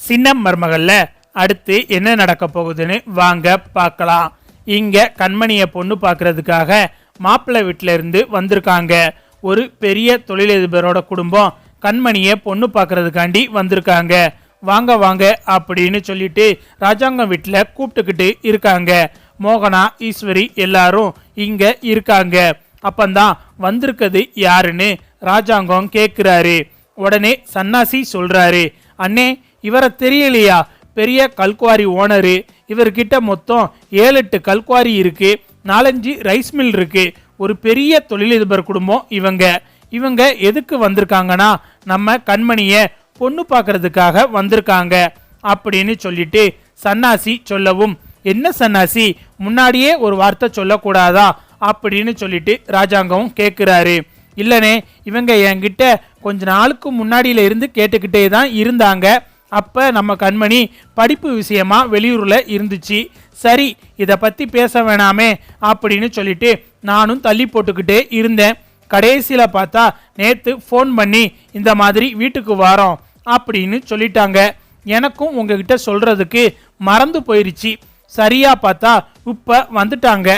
சின்ன மருமகள்ல அடுத்து என்ன நடக்க போகுதுன்னு வாங்க பார்க்கலாம். இங்க கண்மணியை பொண்ணு பார்க்கறதுக்காக மாப்பிள்ளை வீட்டில இருந்து வந்திருக்காங்க. ஒரு பெரிய தொழிலதிபரோட குடும்பம் கண்மணியை பொண்ணு பார்க்கறதுக்காண்டி வந்திருக்காங்க. வாங்க வாங்க அப்படின்னு சொல்லிட்டு ராஜாங்கம் வீட்டில் கூப்பிட்டுக்கிட்டு இருக்காங்க. மோகனா, ஈஸ்வரி எல்லாரும் இங்க இருக்காங்க. அப்பந்தான் வந்திருக்கிறது யாருன்னு ராஜாங்கம் கேட்கிறாரு. உடனே சன்னாசி சொல்றாரு, அண்ணே இவரை தெரியலையா? பெரிய கல்குவாரி ஓனரு. இவர்கிட்ட மொத்தம் 7-8 கல்குவாரி இருக்கு, 4-5 ரைஸ் மில் இருக்கு. ஒரு பெரிய தொழிலதிபர் குடும்பம் இவங்க எதுக்கு வந்திருக்காங்கன்னா நம்ம கண்மணிய பொண்ணு பார்க்கறதுக்காக வந்திருக்காங்க அப்படின்னு சொல்லிட்டு சன்னாசி சொல்லவும், என்ன சன்னாசி முன்னாடியே ஒரு வார்த்தை சொல்லக்கூடாதா அப்படின்னு சொல்லிட்டு ராஜாங்கம் கேட்கிறாரு. இல்லனே, இவங்க என்கிட்ட கொஞ்ச நாளுக்கு முன்னாடியில இருந்து கேட்டுக்கிட்டே தான் இருந்தாங்க. அப்ப நம்ம கண்மணி படிப்பு விஷயமா வெளியூர்ல இருந்துச்சு. சரி, இதை பத்தி பேச வேணாமே அப்படின்னு சொல்லிட்டு நானும் தள்ளி போட்டுக்கிட்டே இருந்தேன். கடைசியில பார்த்தா நேத்து ஃபோன் பண்ணி இந்த மாதிரி வீட்டுக்கு வரோம் அப்படின்னு சொல்லிட்டாங்க. எனக்கும் உங்ககிட்ட சொல்றதுக்கு மறந்து போயிருச்சு. சரியா பார்த்தா இப்ப வந்துட்டாங்க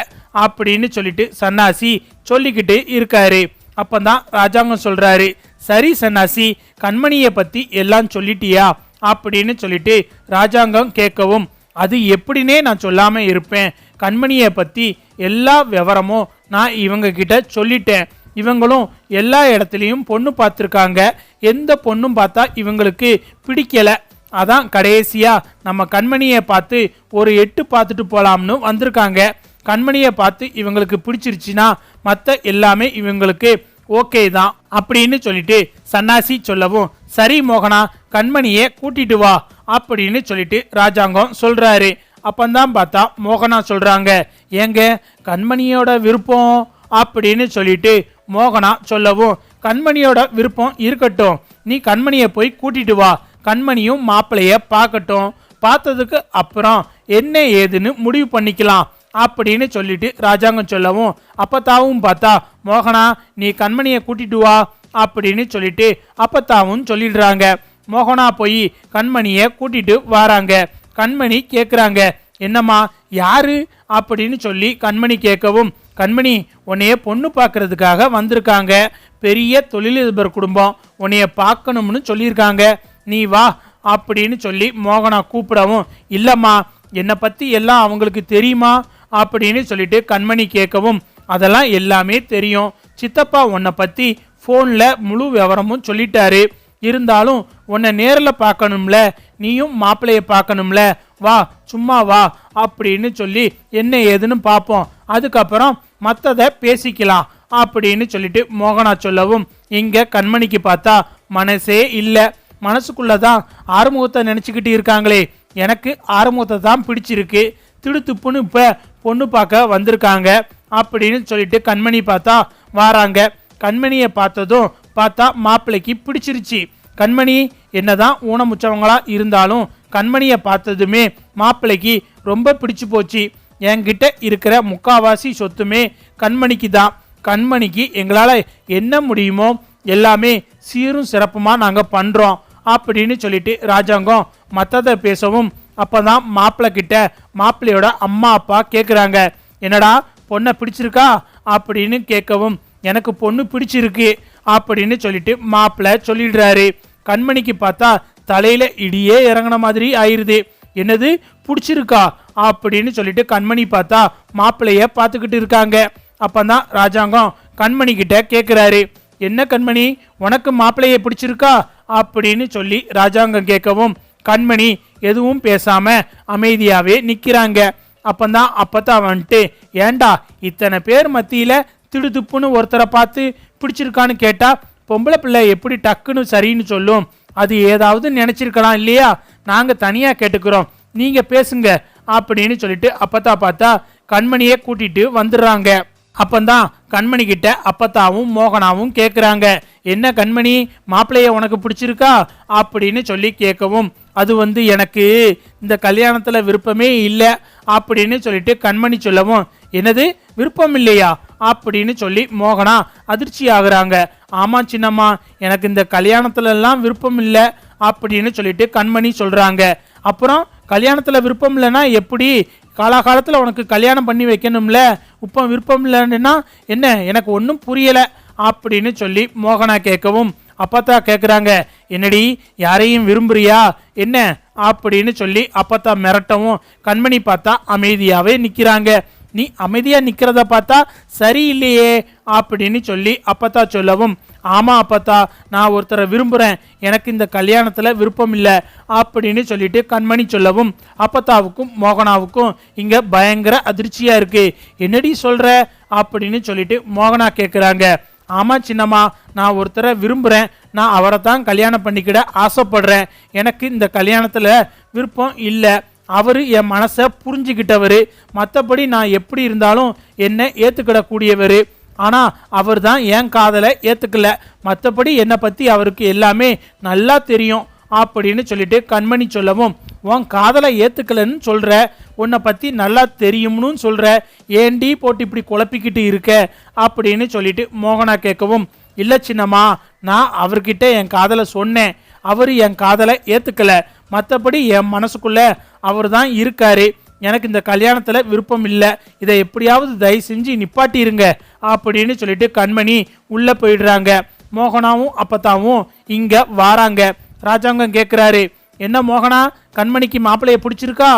அப்படின்னு சொல்லிட்டு சன்னாசி சொல்லிக்கிட்டு இருக்காரு. அப்பதான் ராஜாங்கம் சொல்றாரு, சரி சன்னாசி, கண்மணியை பத்தி எல்லாம் சொல்லிட்டியா அப்படின்னு சொல்லிட்டு ராஜாங்கம் கேட்கவும், அது எப்படின்னே நான் சொல்லாம இருப்பேன். கண்மணியை பத்தி எல்லா விவரமும் நான் இவங்க கிட்ட சொல்லிட்டேன். இவங்களும் எல்லா இடத்துலையும் பொண்ணு பார்த்துருக்காங்க. எந்த பொண்ணும் பார்த்தா இவங்களுக்கு பிடிக்கல. அதான் கடைசியா நம்ம கண்மணியை பார்த்து ஒரு 8 பார்த்துட்டு போலாம்னு வந்திருக்காங்க. கண்மணியை பார்த்து இவங்களுக்கு பிடிச்சிருச்சுன்னா மற்ற எல்லாமே இவங்களுக்கு ஓகே தான் அப்படின்னு சொல்லிட்டு சன்னாசி சொல்லவும், சரி மோகனா, கண்மணியை கூட்டிட்டு வா அப்படின்னு சொல்லிட்டு ராஜாங்கம் சொல்றாரு. அப்பந்தான் பார்த்தா மோகனா சொல்றாங்க, ஏங்க கண்மணியோட விருப்பம் அப்படின்னு சொல்லிட்டு மோகனா சொல்லவும், கண்மணியோட விருப்பம் இருக்கட்டும், நீ கண்மணியை போய் கூட்டிட்டு வா, கண்மணியும் மாப்பிளைய பார்க்கட்டும், பார்த்ததுக்கு அப்புறம் என்ன ஏதுன்னு முடிவு பண்ணிக்கலாம் அப்படின்னு சொல்லிட்டு ராஜாங்கம் சொல்லவும், அப்பத்தாவும் பார்த்தா மோகனா நீ கண்மணியை கூட்டிட்டு வா அப்படின்னு சொல்லிட்டு அப்பத்தாவும் சொல்லிடுறாங்க. மோகனா போய் கண்மணியை கூட்டிட்டு வராங்க. கண்மணி கேட்குறாங்க, என்னம்மா யாரு அப்படின்னு சொல்லி கண்மணி கேட்கவும், கண்மணி உன்னைய பொண்ணு பார்க்கறதுக்காக வந்திருக்காங்க. பெரிய தொழிலதிபர் குடும்பம் உன்னைய பார்க்கணும்னு சொல்லியிருக்காங்க, நீ வா அப்படின்னு சொல்லி மோகனா கூப்பிடவும், இல்லம்மா என்னை பத்தி எல்லாம் அவங்களுக்கு தெரியுமா அப்படின்னு சொல்லிட்டு கண்மணி கேட்கவும், அதெல்லாம் எல்லாமே தெரியும் சித்தப்பா, உன்னை பத்தி ஃபோன்ல முழு விவரமும் சொல்லிட்டாரு. இருந்தாலும் உன்னை நேரில் பார்க்கணும்ல, நீயும் மாப்பிள்ளைய பார்க்கணும்ல, வா சும்மா வா அப்படின்னு சொல்லி என்ன ஏதுன்னு பார்ப்போம், அதுக்கப்புறம் மற்றதை பேசிக்கலாம் அப்படின்னு சொல்லிட்டு மோகனா சொல்லவும், இங்க கண்மணிக்கு பார்த்தா மனசே இல்லை. மனசுக்குள்ளதான் ஆறுமுகத்தை நினச்சிக்கிட்டு இருக்காங்களே, எனக்கு ஆறுமுகத்தை தான் பிடிச்சிருக்கு, திடுத்துப்புன்னு இப்போ பொண்ணு பார்க்க வந்திருக்காங்க அப்படின்னு சொல்லிட்டு கண்மணி பார்த்தா வாராங்க. கண்மணியை பார்த்ததும் பார்த்தா மாப்பிள்ளைக்கு பிடிச்சிருச்சு. கண்மணி என்னதான் ஊனமுச்சவங்களா இருந்தாலும் கண்மணியை பார்த்ததுமே மாப்பிள்ளைக்கு ரொம்ப பிடிச்சு போச்சு. என்கிட்ட இருக்கிற முக்காவாசி சொத்துமே கண்மணிக்கு தான். கண்மணிக்கு எங்களால் என்ன முடியுமோ எல்லாமே சீரும் சிறப்புமாக நாங்கள் பண்ணுறோம் அப்படின்னு சொல்லிட்டு ராஜாங்கம் மற்றதை பேசவும், அப்போதான் மாப்பிள்ளை கிட்ட மாப்பிள்ளையோட அம்மா அப்பா கேட்குறாங்க, என்னடா பொண்ணை பிடிச்சிருக்கா அப்படின்னு கேட்கவும், எனக்கு பொண்ணு பிடிச்சிருக்கு அப்படின்னு சொல்லிட்டு மாப்பிள்ளை சொல்லிடுறாரு. கண்மணிக்கு பார்த்தா தலையில இடியே இறங்கின மாதிரி ஆயிருது. என்னது பிடிச்சிருக்கா அப்படின்னு சொல்லிட்டு கண்மணி பார்த்தா மாப்பிள்ளைய பார்த்துக்கிட்டு இருக்காங்க. அப்பதான் ராஜாங்கம் கண்மணி கிட்ட கேட்குறாரு, என்ன கண்மணி உனக்கு மாப்பிள்ளைய பிடிச்சிருக்கா அப்படின்னு சொல்லி ராஜாங்கம் கேட்கவும், கண்மணி எதுவும் பேசாம அமைதியாவே நிக்கிறாங்க. அப்பதான் அப்பதான் வந்துட்டு, ஏண்டா இத்தனை பேர் மத்தியில திடுதுப்புன்னு ஒருத்தரை பார்த்து பிடிச்சிருக்கான்னு கேட்டா பொம்பளை பிள்ளை எப்படி டக்குன்னு சரின்னு சொல்லும், அது ஏதாவது நினைச்சிருக்கலாம் இல்லையா, நாங்க தனியா கேட்டுக்கிறோம், நீங்க பேசுங்க அப்படின்னு சொல்லிட்டு அப்பத்தா பார்த்தா கண்மணியை கூட்டிட்டு வந்துடுறாங்க. அப்பந்தான் கண்மணி கிட்ட அப்பத்தாவும் மோகனாவும் கேட்குறாங்க, என்ன கண்மணி மாப்பிள்ளைய உனக்கு பிடிச்சிருக்கா அப்படின்னு சொல்லி கேட்கவும், அது எனக்கு இந்த கல்யாணத்தில் விருப்பமே இல்லை அப்படின்னு சொல்லிட்டு கண்மணி சொல்லவும், என்னது விருப்பம் இல்லையா அப்படின்னு சொல்லி மோகனா அதிர்ச்சி ஆகுறாங்க. ஆமா சின்னம்மா, எனக்கு இந்த கல்யாணத்துல எல்லாம் விருப்பம் இல்லை அப்படின்னு சொல்லிட்டு கண்மணி சொல்றாங்க. அப்புறம் கல்யாணத்துல விருப்பம் இல்லைன்னா எப்படி, காலாகாலத்தில் உனக்கு கல்யாணம் பண்ணி வைக்கணும்ல, இப்போ விருப்பம் இல்லைன்னா என்ன, எனக்கு ஒன்றும் புரியலை அப்படின்னு சொல்லி மோகனா கேட்கவும் அப்பத்தா கேட்குறாங்க, என்னடி யாரையும் விரும்புறியா என்ன அப்படின்னு சொல்லி அப்பத்தா மிரட்டவும் கண்மணி பார்த்தா அமைதியாகவே நிற்கிறாங்க. நீ அமைதியாக நிற்கிறத பார்த்தா சரியில்லையே அப்படின்னு சொல்லி அப்பத்தா சொல்லவும், ஆமாம் அப்பத்தா, நான் ஒருத்தரை விரும்புகிறேன், எனக்கு இந்த கல்யாணத்தில் விருப்பம் இல்லை அப்படின்னு சொல்லிட்டு கண்மணி சொல்லவும் அப்பத்தாவுக்கும் மோகனாவுக்கும் இங்கே பயங்கர அதிர்ச்சியாக இருக்குது. என்னடி சொல்கிற அப்படின்னு சொல்லிட்டு மோகனா கேட்குறாங்க. ஆமாம் சின்னம்மா, நான் ஒருத்தரை விரும்புகிறேன், நான் அவரை தான் கல்யாணம் பண்ணிக்கிட ஆசைப்படுறேன், எனக்கு இந்த கல்யாணத்தில் விருப்பம் இல்லை, அவர் என் மனசை புரிஞ்சுக்கிட்டவர், மற்றபடி நான் எப்படி இருந்தாலும் என்னை ஏற்றுக்கிடக்கூடியவர், ஆனால் அவர் தான் என் காதலை ஏற்றுக்கல, மற்றபடி என்னை பற்றி அவருக்கு எல்லாமே நல்லா தெரியும் அப்படின்னு சொல்லிட்டு கண்மணி சொல்லவும், உன் காதலை ஏற்றுக்கலன்னு சொல்கிற, உன்னை பற்றி நல்லா தெரியும்னு சொல்கிற, ஏண்டி போட்டு இப்படி குழப்பிக்கிட்டு இருக்க அப்படின்னு சொல்லிட்டு மோகனா கேட்கவும், இல்லை சின்னம்மா, நான் அவர்கிட்ட என் காதலை சொன்னேன், அவர் என் காதலை ஏற்றுக்கல, மற்றபடி என் மனசுக்குள்ளே அவர் தான் இருக்காரு, எனக்கு இந்த கல்யாணத்தில் விருப்பம் இல்லை, இதை எப்படியாவது தயவு செஞ்சு நிப்பாட்டிருங்க அப்படின்னு சொல்லிட்டு கண்மணி உள்ளே போயிடுறாங்க. மோகனாவும் அப்பத்தாவும் இங்கே வாராங்க. ராஜாங்கம் கேட்குறாரு, என்ன மோகனா, கண்மணிக்கு மாப்பிள்ளைய பிடிச்சிருக்கா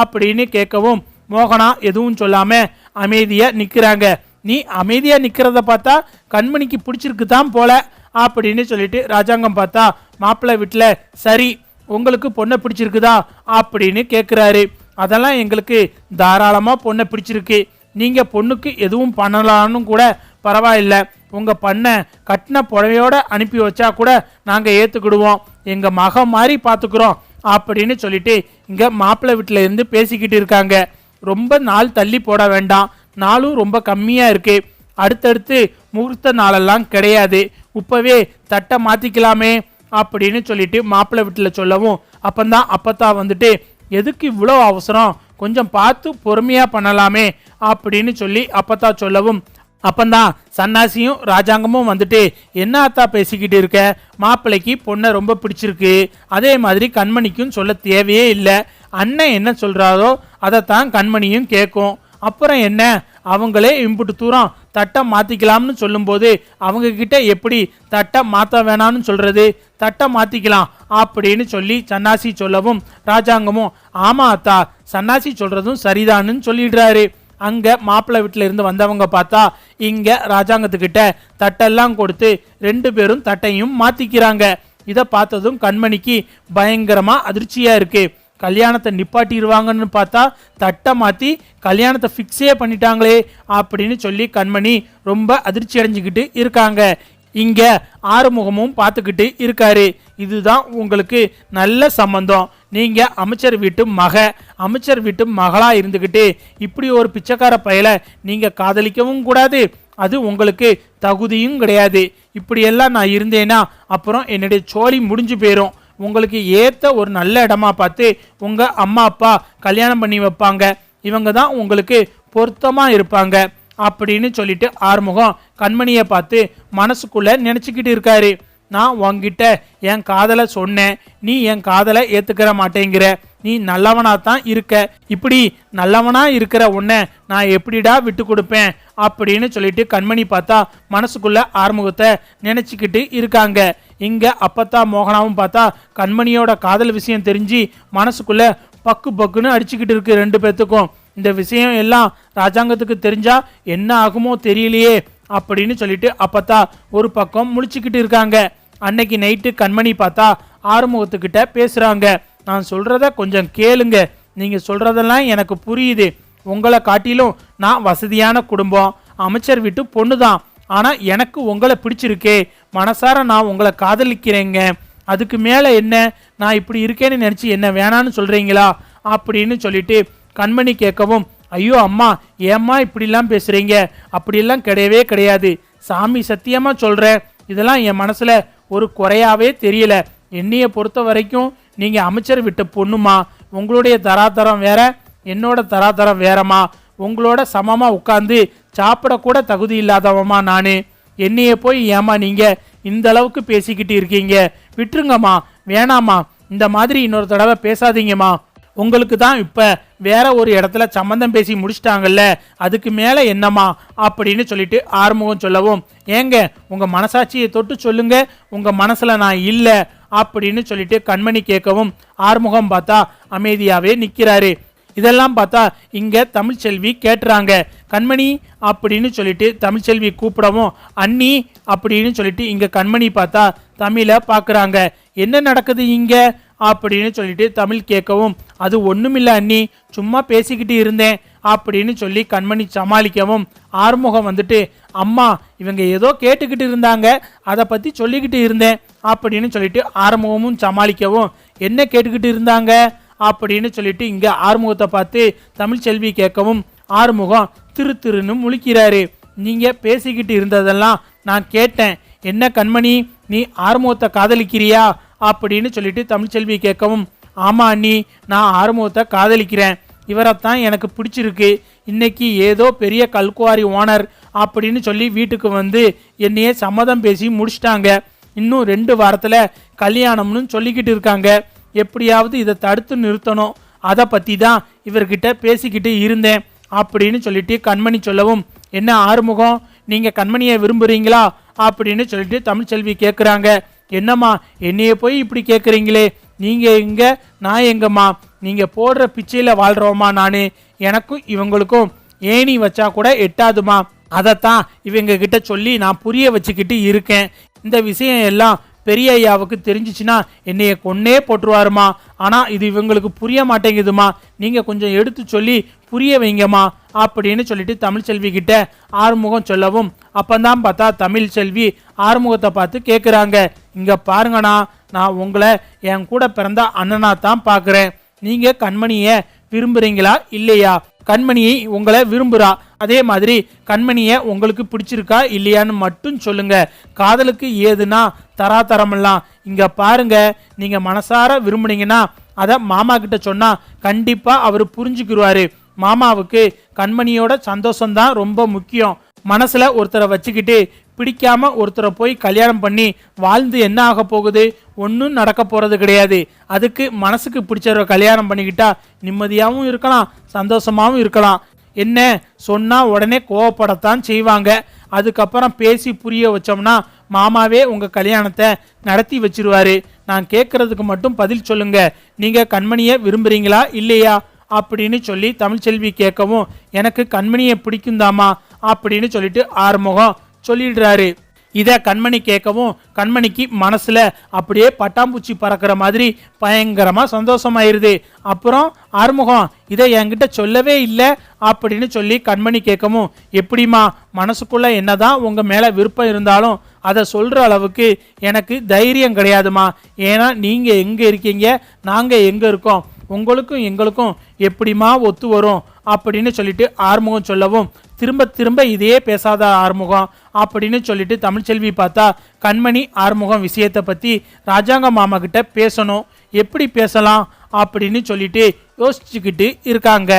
அப்படின்னு கேட்கவும் மோகனா எதுவும் சொல்லாமல் அமைதியாக நிற்கிறாங்க. நீ அமைதியாக நிற்கிறத பார்த்தா கண்மணிக்கு பிடிச்சிருக்கு தான் போல அப்படின்னு சொல்லிட்டு ராஜாங்கம் பார்த்தா மாப்பிள்ளை வீட்டில், சரி உங்களுக்கு பொண்ணை பிடிச்சிருக்குதா அப்படின்னு கேட்குறாரு. அதெல்லாம் எங்களுக்கு தாராளமாக பொண்ணை பிடிச்சிருக்கு, நீங்கள் பொண்ணுக்கு எதுவும் பண்ணலான்னு கூட பரவாயில்லை, உங்கள் பண்ணை கட்டின புடவையோட அனுப்பி வச்சா கூட நாங்கள் ஏற்றுக்கிடுவோம், எங்கள் மகன் மாதிரி பார்த்துக்குறோம் அப்படின்னு சொல்லிட்டு இங்கே மாப்பிள்ளை வீட்டில் இருந்து பேசிக்கிட்டு இருக்காங்க. ரொம்ப நாள் தள்ளி போட வேண்டாம், நாளும் ரொம்ப கம்மியாக இருக்குது, அடுத்தடுத்து முகூர்த்த நாளெல்லாம் கிடையாது, இப்போவே தட்டை மாற்றிக்கலாமே அப்படின்னு சொல்லிட்டு மாப்பிள்ளை வீட்டில் சொல்லவும், அப்பந்தான் அப்பத்தா வந்துட்டு, எதுக்கு இவ்வளோ அவசரம், கொஞ்சம் பார்த்து பொறுமையாக பண்ணலாமே அப்படின்னு சொல்லி அப்பத்தா சொல்லவும், அப்பந்தான் சன்னாசியும் ராஜாங்கமும் வந்துட்டு, என்ன அத்தா பேசிக்கிட்டு இருக்க, மாப்பிள்ளைக்கு பொண்ணை ரொம்ப பிடிச்சிருக்கு, அதே மாதிரி கண்மணிக்கும் சொல்ல தேவையே இல்லை, அண்ணன் என்ன சொல்கிறாரோ அதைத்தான் கண்மணியும் கேட்கும், அப்புறம் என்ன, அவங்களே இம்புட்டு தூரம் தட்டை மாற்றிக்கலாம்னு சொல்லும்போது அவங்கக்கிட்ட எப்படி தட்டை மாற்ற வேணான்னு சொல்கிறது, தட்டை மாற்றிக்கலாம் அப்படின்னு சொல்லி சன்னாசி சொல்லவும் ராஜாங்கமும், ஆமாம் அத்தா, சன்னாசி சொல்கிறதும் சரிதான்னு சொல்லிடுறாரு. அங்கே மாப்பிள்ளை வீட்டில் இருந்து வந்தவங்க பார்த்தா இங்கே ராஜாங்கத்துக்கிட்ட தட்டெல்லாம் கொடுத்து 2 பேரும் தட்டையும் மாற்றிக்கிறாங்க. இதை பார்த்ததும் கண்மணிக்கு பயங்கரமாக அதிர்ச்சியாக இருக்குது. கல்யாணத்தை நிப்பாட்டிடுவாங்கன்னு பார்த்தா தட்டை மாற்றி கல்யாணத்தை ஃபிக்ஸே பண்ணிட்டாங்களே அப்படின்னு சொல்லி கண்மணி ரொம்ப அதிர்ச்சி அடைஞ்சிக்கிட்டு இருக்காங்க. இங்கே ஆறுமுகமும் பார்த்துக்கிட்டு இருக்காரு. இதுதான் உங்களுக்கு நல்ல சம்பந்தம், நீங்கள் அமைச்சர் வீட்டு அமைச்சர் வீட்டு மகளாக இருந்துக்கிட்டு இப்படி ஒரு பிச்சைக்கார பயலை நீங்கள் காதலிக்கவும் கூடாது, அது உங்களுக்கு தகுதியும் கிடையாது, இப்படியெல்லாம் நான் இருந்தேன்னா அப்புறம் என்னுடைய சோழி முடிஞ்சு போயிடும், உங்களுக்கு ஏற்ற ஒரு நல்ல இடமா பார்த்து உங்கள் அம்மா அப்பா கல்யாணம் பண்ணி வைப்பாங்க, இவங்க தான் உங்களுக்கு பொருத்தமாக இருப்பாங்க அப்படின்னு சொல்லிட்டு ஆறுமுகம் கண்மணியை பார்த்து மனசுக்குள்ளே நினச்சிக்கிட்டு இருக்காரு. நான் உங்ககிட்ட என் காதலை சொன்னேன், நீ என் காதலை ஏற்றுக்கிற மாட்டேங்கிற, நீ நல்லவனாக தான் இருக்க, இப்படி நல்லவனாக இருக்கிற உன்னை நான் எப்படிடா விட்டு கொடுப்பேன் அப்படின்னு சொல்லிட்டு கண்மணி பார்த்தா மனசுக்குள்ளே ஆறுமுகத்தை நினச்சிக்கிட்டு இருக்காங்க. இங்கே அப்பத்தா மோகனாவும் பார்த்தா கண்மணியோட காதல் விஷயம் தெரிஞ்சு மனசுக்குள்ளே பக்கு பக்குன்னு அடிச்சுக்கிட்டு இருக்கு 2 பேர்த்துக்கும். இந்த விஷயம் எல்லாம் ராஜாங்கத்துக்கு தெரிஞ்சா என்ன ஆகுமோ தெரியலையே அப்படின்னு சொல்லிட்டு அப்பத்தா ஒரு பக்கம் முழிச்சுக்கிட்டு இருக்காங்க. அன்னைக்கு நைட்டு கண்மணி பார்த்தா ஆறுமுகத்துக்கிட்ட பேசுகிறாங்க. நான் சொல்கிறத கொஞ்சம் கேளுங்க, நீங்கள் சொல்கிறதெல்லாம் எனக்கு புரியுது, உங்களை காட்டிலும் நான் வசதியான குடும்பம், அமைச்சர் வீட்டு பொண்ணு தான், ஆனால் எனக்கு உங்களை பிடிச்சிருக்கே, மனசார நான் உங்களை காதலிக்கிறேங்க, அதுக்கு மேலே என்ன, நான் இப்படி இருக்கேன்னு நினச்சி என்ன வேணான்னு சொல்கிறீங்களா அப்படின்னு சொல்லிட்டு கண்மணி கேட்கவும், ஐயோ அம்மா ஏம்மா இப்படிலாம் பேசுகிறீங்க, அப்படிலாம் கிடையவே கிடையாது, சாமி சத்தியமாக சொல்கிறேன், இதெல்லாம் என் மனசில் ஒரு குறையாவே தெரியல, என்னையை பொறுத்த வரைக்கும் நீங்கள் அமைச்சர் விட்ட பொண்ணுமா, உங்களுடைய தராதரம் வேற, என்னோட தராதரம் வேறம்மா, உங்களோட சமமாக உட்காந்து சாப்பிடக்கூட தகுதி இல்லாதவம்மா நான், என்னையை போய் ஏமா நீங்கள் இந்த அளவுக்கு பேசிக்கிட்டு இருக்கீங்க, விட்டுருங்கம்மா, வேணாமா, இந்த மாதிரி இன்னொரு தடவை பேசாதீங்கம்மா. உங்களுக்கு தான் இப்ப வேற ஒரு இடத்துல சம்மந்தம் பேசி முடிச்சிட்டாங்கல்ல, அதுக்கு மேல என்னம்மா அப்படின்னு சொல்லிட்டு ஆறுமுகம் சொல்லவும், ஏங்க உங்க மனசாட்சியை தொட்டு சொல்லுங்க, உங்க மனசுல நான் இல்ல அப்படின்னு சொல்லிட்டு கண்மணி கேட்கவும் ஆறுமுகம் பார்த்தா அமைதியாவே நிக்கிறாரு. இதெல்லாம் பார்த்தா இங்க தமிழ்ச்செல்வி கேட்டுறாங்க. கண்மணி அப்படின்னு சொல்லிட்டு தமிழ்ச்செல்வி கூப்பிடவும் அண்ணி அப்படின்னு சொல்லிட்டு இங்க கண்மணி பார்த்தா தமிழை பாக்குறாங்க. என்ன நடக்குது இங்க அப்படின்னு சொல்லிட்டு தமிழ் கேட்கவும், அது ஒண்ணுமில்ல அண்ணி, சும்மா பேசிக்கிட்டு இருந்தேன் அப்படின்னு சொல்லி கண்மணி சமாளிக்கவும் ஆறுமுகம் வந்துட்டு, அம்மா இவங்க ஏதோ கேட்டுக்கிட்டு இருந்தாங்க, அதை பத்தி சொல்லிக்கிட்டு இருந்தேன் அப்படின்னு சொல்லிட்டு ஆறுமுகமும் சமாளிக்கவும், என்ன கேட்டுக்கிட்டு இருந்தாங்க அப்படின்னு சொல்லிட்டு இங்க ஆறுமுகத்தை பார்த்து தமிழ்ச்செல்வி கேட்கவும் ஆறுமுகம் திருன்னு முழிக்கிறாரு. நீங்க பேசிக்கிட்டு இருந்ததெல்லாம் நான் கேட்டேன். என்ன கண்மணி, நீ ஆறுமுகத்தை காதலிக்கிறியா அப்படின்னு சொல்லிட்டு தமிழ்ச்செல்வி கேட்கவும், ஆமா அண்ணி, நான் ஆறுமுகத்தை காதலிக்கிறேன், இவரைத்தான் எனக்கு பிடிச்சிருக்கு. இன்னைக்கு ஏதோ பெரிய கல்குவாரி ஓனர் அப்படின்னு சொல்லி வீட்டுக்கு வந்து என்னையே சம்மதம் பேசி முடிச்சிட்டாங்க. இன்னும் 2 வாரத்துல கல்யாணம்னு சொல்லிக்கிட்டு இருக்காங்க. எப்படியாவது இதை தடுத்து நிறுத்தணும், அதை பத்தி தான் இவர்கிட்ட பேசிக்கிட்டு இருந்தேன் அப்படின்னு சொல்லிட்டு கண்மணி சொல்லவும், என்ன ஆறுமுகம், நீங்க கண்மணியை விரும்புறீங்களா அப்படின்னு சொல்லிட்டு தமிழ்ச்செல்வி கேட்குறாங்க. என்னம்மா என்னைய போய் இப்படி கேட்குறீங்களே, நீங்க எங்க நான் எங்கம்மா, நீங்க போடுற பிச்சையில வாழ்றோமா நானு, எனக்கும் இவங்களுக்கும் ஏணி வச்சா கூட எட்டாதுமா, அதைத்தான் இவங்க கிட்ட சொல்லி நான் புரிய வச்சுக்கிட்டு இருக்கேன். இந்த விஷயம் எல்லாம் பெரிய ஐயாவுக்கு தெரிஞ்சிச்சுன்னா என்னைய கொன்னே போட்டுருவாருமா, ஆனா இது இவங்களுக்கு புரிய மாட்டேங்குதுமா, நீங்க கொஞ்சம் எடுத்து சொல்லி புரிய வைங்கம்மா அப்படின்னு சொல்லிட்டு தமிழ்ச்செல்வி கிட்ட ஆறுமுகம் சொல்லவும், அப்பந்தான் பார்த்தா தமிழ்ச்செல்வி ஆறுமுகத்தை பார்த்து கேட்குறாங்க, இங்க பாருங்கண்ணா, நான் உங்களை என் கூட பிறந்த அண்ணனா தான் பார்க்குறேன். நீங்க கண்மணிய விரும்புறீங்களா இல்லையா? கண்மணியை உங்களை விரும்புறா, அதே மாதிரி கண்மணிய உங்களுக்கு பிடிச்சிருக்கா இல்லையான்னு மட்டும் சொல்லுங்க. காதலுக்கு ஏதுனா தராதரமெல்லாம் இங்க பாருங்க, நீங்க மனசார விரும்புனீங்கன்னா அதை மாமா கிட்ட சொன்னா கண்டிப்பா அவர் புரிஞ்சுக்கிடுவாரு. மாமாவுக்கு கண்மணியோட சந்தோஷம்தான் ரொம்ப முக்கியம். மனசுல ஒருத்தரை வச்சுக்கிட்டு பிடிக்காம ஒருத்தரை போய் கல்யாணம் பண்ணி வாழ்ந்து என்ன ஆக போகுது? ஒன்றும் நடக்க போறது கிடையாது. அதுக்கு மனசுக்கு பிடிச்சவரை கல்யாணம் பண்ணிக்கிட்டா நிம்மதியாகவும் இருக்கலாம், சந்தோஷமாகவும் இருக்கலாம். என்ன சொன்னா உடனே கோவப்படத்தான் செய்வாங்க. அதுக்கப்புறம் பேசி புரிய வச்சோம்னா மாமாவே உங்க கல்யாணத்தை நடத்தி வச்சிருவாரு. நான் கேட்கறதுக்கு மட்டும் பதில் சொல்லுங்க, நீங்க கண்மணியை விரும்புறீங்களா இல்லையா அப்படின்னு சொல்லி தமிழ்ச்செல்வி கேட்கவும், எனக்கு கண்மணியை பிடிக்குந்தாமா அப்படின்னு சொல்லிட்டு ஆறுமுகம் சொல்லிடுறாரு. இதை கண்மணி கேட்கவும் கண்மணிக்கு மனசுல அப்படியே பட்டாம்பூச்சி பறக்கிற மாதிரி பயங்கரமா சந்தோஷமாயிருது. அப்புறம் ஆறுமுகம் இதை என்கிட்ட சொல்லவே இல்லை அப்படின்னு சொல்லி கண்மணி கேட்கவும், எப்படிமா, மனசுக்குள்ள என்னதான் உங்க மேல விருப்பம் இருந்தாலும் அதை சொல்ற அளவுக்கு எனக்கு தைரியம் கிடையாதுமா. ஏன்னா நீங்க எங்க இருக்கீங்க, நாங்க எங்க இருக்கோம், உங்களுக்கும் எங்களுக்கும் எப்படிமா ஒத்து வரும் அப்படின்னு சொல்லிட்டு ஆறுமுகம் சொல்லவும், திரும்ப திரும்ப இதையே பேசாத ஆறுமுகம் அப்படின்னு சொல்லிட்டு தமிழ்ச்செல்வி பார்த்தா கண்மணி ஆறுமுகம் விஷயத்தை பத்தி ராஜாங்க மாமா கிட்ட பேசணும். எப்படி பேசலாம் அப்படின்னு சொல்லிட்டு யோசிச்சுக்கிட்டு இருக்காங்க.